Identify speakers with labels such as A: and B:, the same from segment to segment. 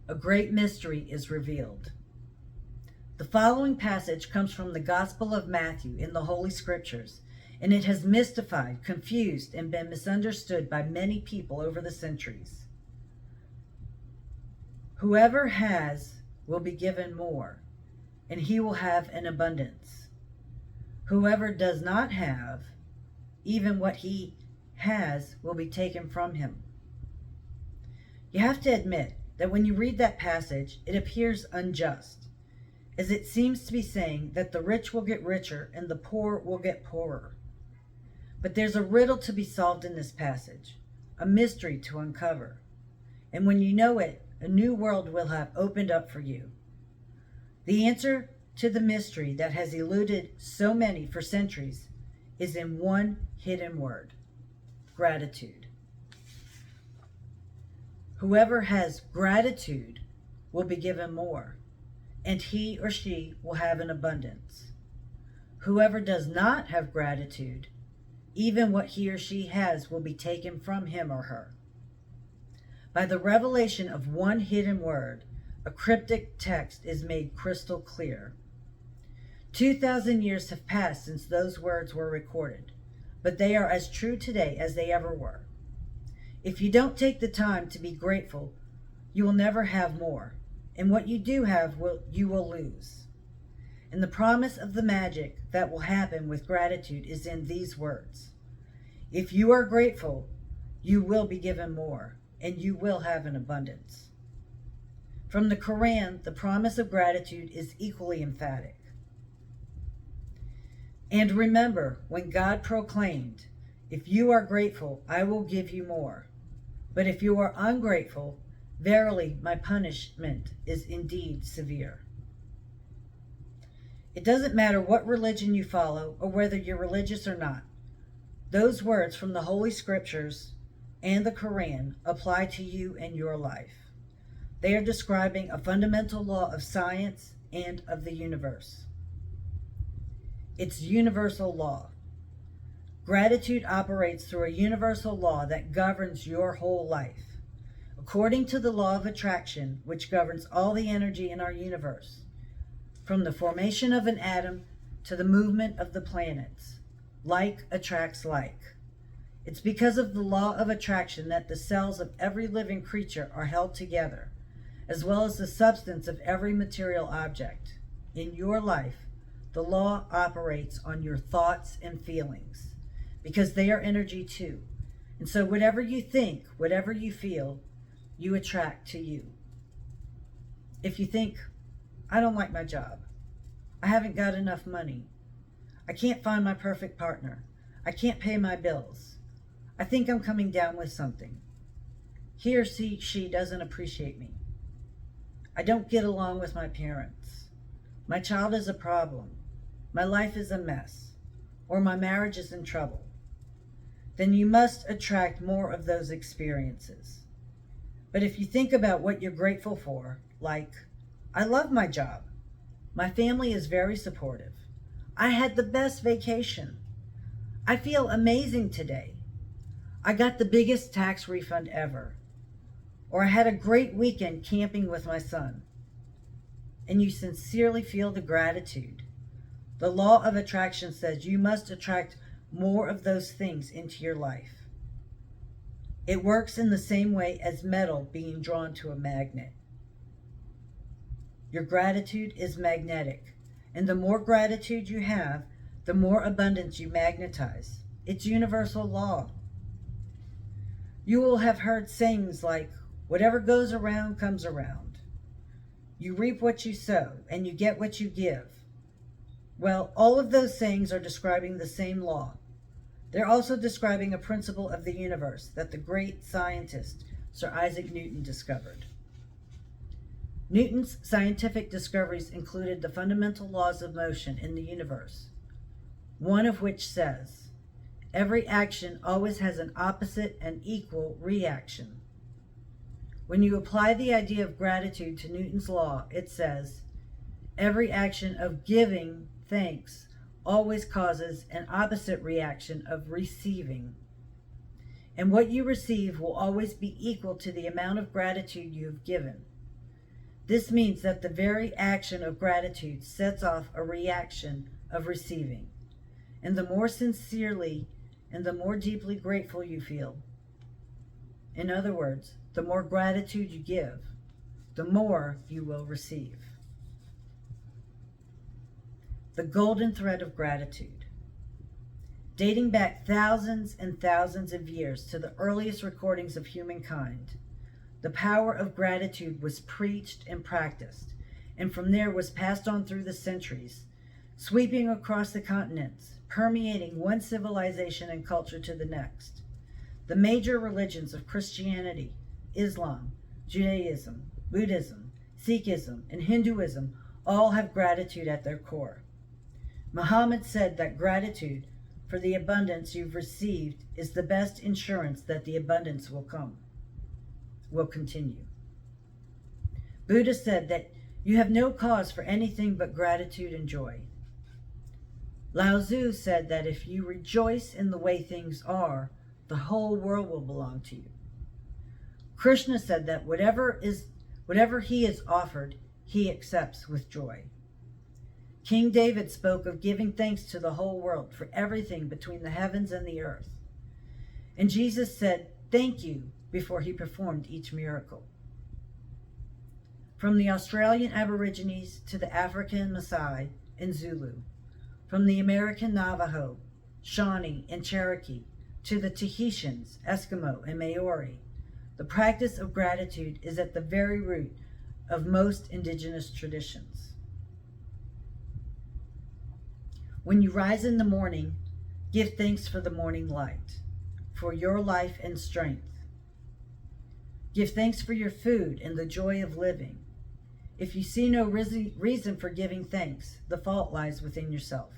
A: a great mystery is revealed. The following passage comes from the Gospel of Matthew in the Holy Scriptures, and it has mystified, confused, and been misunderstood by many people over the centuries. Whoever has will be given more, and he will have an abundance. Whoever does not have, even what he has will be taken from him. You have to admit that when you read that passage, it appears unjust, as it seems to be saying that the rich will get richer and the poor will get poorer. But there's a riddle to be solved in this passage, a mystery to uncover. And when you know it, a new world will have opened up for you. The answer to the mystery that has eluded so many for centuries is in one hidden word: gratitude. Whoever has gratitude will be given more, and he or she will have an abundance. Whoever does not have gratitude, even what he or she has will be taken from him or her. By the revelation of one hidden word, a cryptic text is made crystal clear. 2,000 years have passed since those words were recorded, but they are as true today as they ever were. If you don't take the time to be grateful, you will never have more, and what you do have, you will lose. And the promise of the magic that will happen with gratitude is in these words: if you are grateful, you will be given more, and you will have an abundance. From the Quran, the promise of gratitude is equally emphatic. And remember when God proclaimed, "If you are grateful, I will give you more. But if you are ungrateful, verily my punishment is indeed severe." It doesn't matter what religion you follow or whether you're religious or not. Those words from the Holy Scriptures and the Quran apply to you and your life. They are describing a fundamental law of science and of the universe. It's universal law. Gratitude operates through a universal law that governs your whole life. According to the law of attraction, which governs all the energy in our universe, from the formation of an atom to the movement of the planets, like attracts like. It's because of the law of attraction that the cells of every living creature are held together, as well as the substance of every material object. In your life, the law operates on your thoughts and feelings, because they are energy too. And so whatever you think, whatever you feel, you attract to you. If you think, "I don't like my job. I haven't got enough money. I can't find my perfect partner. I can't pay my bills. I think I'm coming down with something. He or she doesn't appreciate me. I don't get along with my parents. My child is a problem. My life is a mess. Or my marriage is in trouble," then you must attract more of those experiences. But if you think about what you're grateful for, like, "I love my job. My family is very supportive. I had the best vacation. I feel amazing today. I got the biggest tax refund ever." Or, "I had a great weekend camping with my son," and you sincerely feel the gratitude, the law of attraction says you must attract more of those things into your life. It works in the same way as metal being drawn to a magnet. Your gratitude is magnetic, and the more gratitude you have, the more abundance you magnetize. It's universal law. You will have heard sayings like, "Whatever goes around comes around. You reap what you sow, and you get what you give." Well, all of those sayings are describing the same law. They're also describing a principle of the universe that the great scientist Sir Isaac Newton discovered. Newton's scientific discoveries included the fundamental laws of motion in the universe, one of which says, "Every action always has an opposite and equal reaction." When you apply the idea of gratitude to Newton's law, it says, "Every action of giving thanks always causes an opposite reaction of receiving. And what you receive will always be equal to the amount of gratitude you have given. This means that the very action of gratitude sets off a reaction of receiving. And the more sincerely and the more deeply grateful you feel, in other words, the more gratitude you give, the more you will receive. The golden thread of gratitude. Dating back thousands and thousands of years to the earliest recordings of humankind, the power of gratitude was preached and practiced, and from there was passed on through the centuries, sweeping across the continents, permeating one civilization and culture to the next. The major religions of Christianity, Islam, Judaism, Buddhism, Sikhism, and Hinduism all have gratitude at their core. Muhammad said that gratitude for the abundance you've received is the best insurance that the abundance will continue. Buddha said that you have no cause for anything but gratitude and joy. Lao Tzu said that if you rejoice in the way things are, the whole world will belong to you. Krishna said that whatever he is offered, he accepts with joy. King David spoke of giving thanks to the whole world for everything between the heavens and the earth. And Jesus said, "Thank you," before he performed each miracle. From the Australian Aborigines to the African Maasai and Zulu, from the American Navajo, Shawnee, and Cherokee, to the Tahitians, Eskimo, and Maori, the practice of gratitude is at the very root of most indigenous traditions. When you rise in the morning, give thanks for the morning light, for your life and strength. Give thanks for your food and the joy of living. If you see no reason for giving thanks, the fault lies within yourself.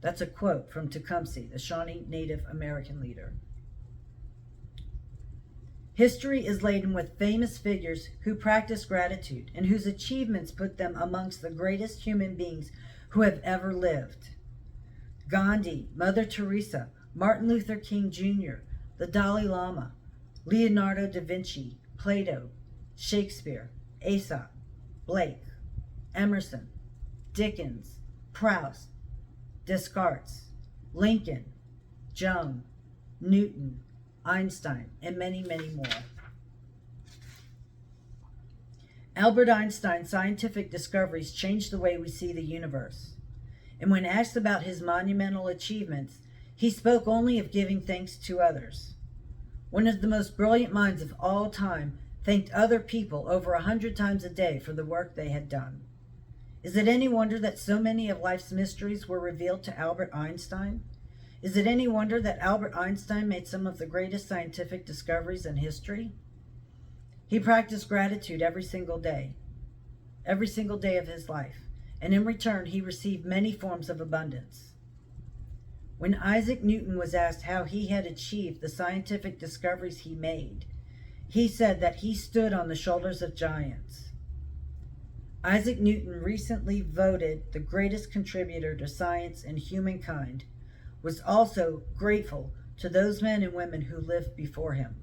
A: That's a quote from Tecumseh, the Shawnee Native American leader. History is laden with famous figures who practice gratitude and whose achievements put them amongst the greatest human beings who have ever lived. Gandhi, Mother Teresa, Martin Luther King Jr., the Dalai Lama, Leonardo da Vinci, Plato, Shakespeare, Aesop, Blake, Emerson, Dickens, Proust, Descartes, Lincoln, Jung, Newton, Einstein, and many, many more. Albert Einstein's scientific discoveries changed the way we see the universe. And when asked about his monumental achievements, he spoke only of giving thanks to others. One of the most brilliant minds of all time thanked other people over 100 times a day for the work they had done. Is it any wonder that so many of life's mysteries were revealed to Albert Einstein? Is it any wonder that Albert Einstein made some of the greatest scientific discoveries in history? He practiced gratitude every single day of his life, and in return he received many forms of abundance. When Isaac Newton was asked how he had achieved the scientific discoveries he made, he said that he stood on the shoulders of giants. Isaac Newton, recently voted the greatest contributor to science and humankind, was also grateful to those men and women who lived before him.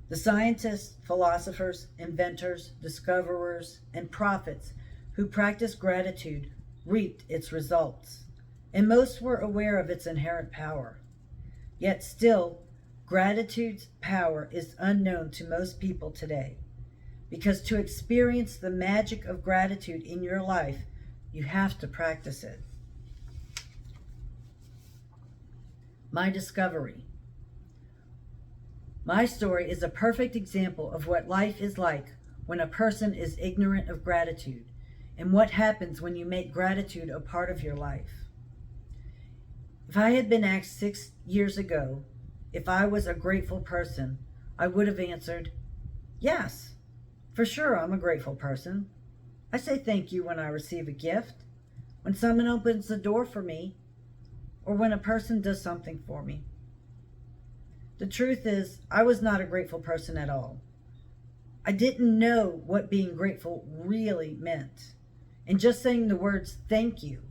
A: The scientists, philosophers, inventors, discoverers, and prophets who practiced gratitude reaped its results, and most were aware of its inherent power. Yet still, gratitude's power is unknown to most people today, because to experience the magic of gratitude in your life, you have to practice it. My discovery. My story is a perfect example of what life is like when a person is ignorant of gratitude, and what happens when you make gratitude a part of your life. If I had been asked 6 years ago if I was a grateful person, I would have answered, yes, for sure I'm a grateful person. I say thank you when I receive a gift, when someone opens the door for me, or when a person does something for me. The truth is, I was not a grateful person at all. I didn't know what being grateful really meant. And just saying the words thank you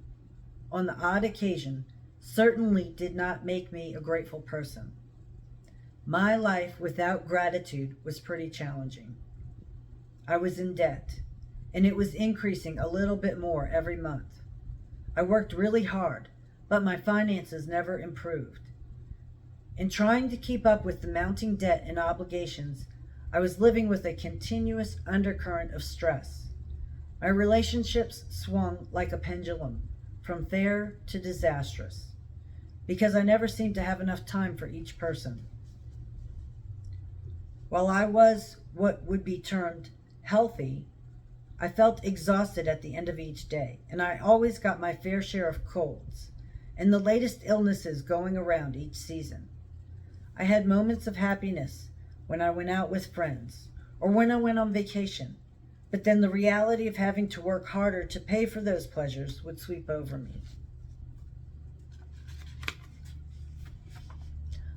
A: on the odd occasion certainly did not make me a grateful person. My life without gratitude was pretty challenging. I was in debt, and it was increasing a little bit more every month. I worked really hard, but my finances never improved. In trying to keep up with the mounting debt and obligations, I was living with a continuous undercurrent of stress. My relationships swung like a pendulum, from fair to disastrous, because I never seemed to have enough time for each person. While I was what would be termed healthy, I felt exhausted at the end of each day, and I always got my fair share of colds and the latest illnesses going around each season. I had moments of happiness when I went out with friends or when I went on vacation, but then the reality of having to work harder to pay for those pleasures would sweep over me.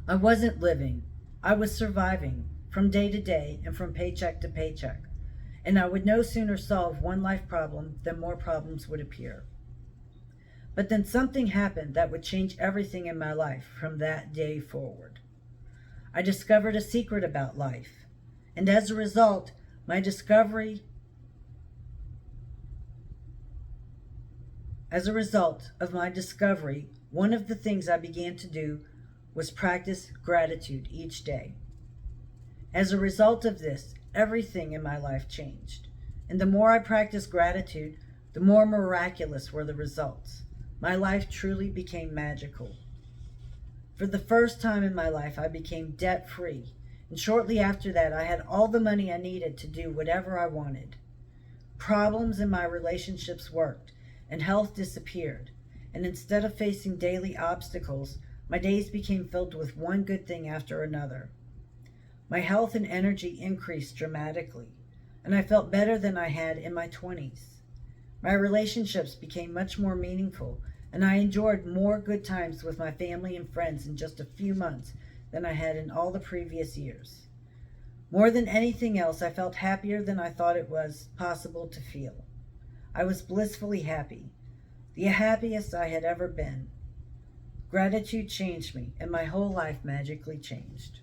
A: I wasn't living, I was surviving from day to day and from paycheck to paycheck, and I would no sooner solve one life problem than more problems would appear. But then something happened that would change everything in my life from that day forward. I discovered a secret about life, and as a result, of my discovery, one of the things I began to do was practice gratitude each day. As a result of this, everything in my life changed. And the more I practiced gratitude, the more miraculous were the results. My life truly became magical. For the first time in my life, I became debt-free. And shortly after that, I had all the money I needed to do whatever I wanted. Problems in my relationships worked, and health disappeared. And instead of facing daily obstacles, my days became filled with one good thing after another. My health and energy increased dramatically, and I felt better than I had in my 20s. My relationships became much more meaningful, and I enjoyed more good times with my family and friends in just a few months than I had in all the previous years. More than anything else, I felt happier than I thought it was possible to feel. I was blissfully happy, the happiest I had ever been. Gratitude changed me, and my whole life magically changed.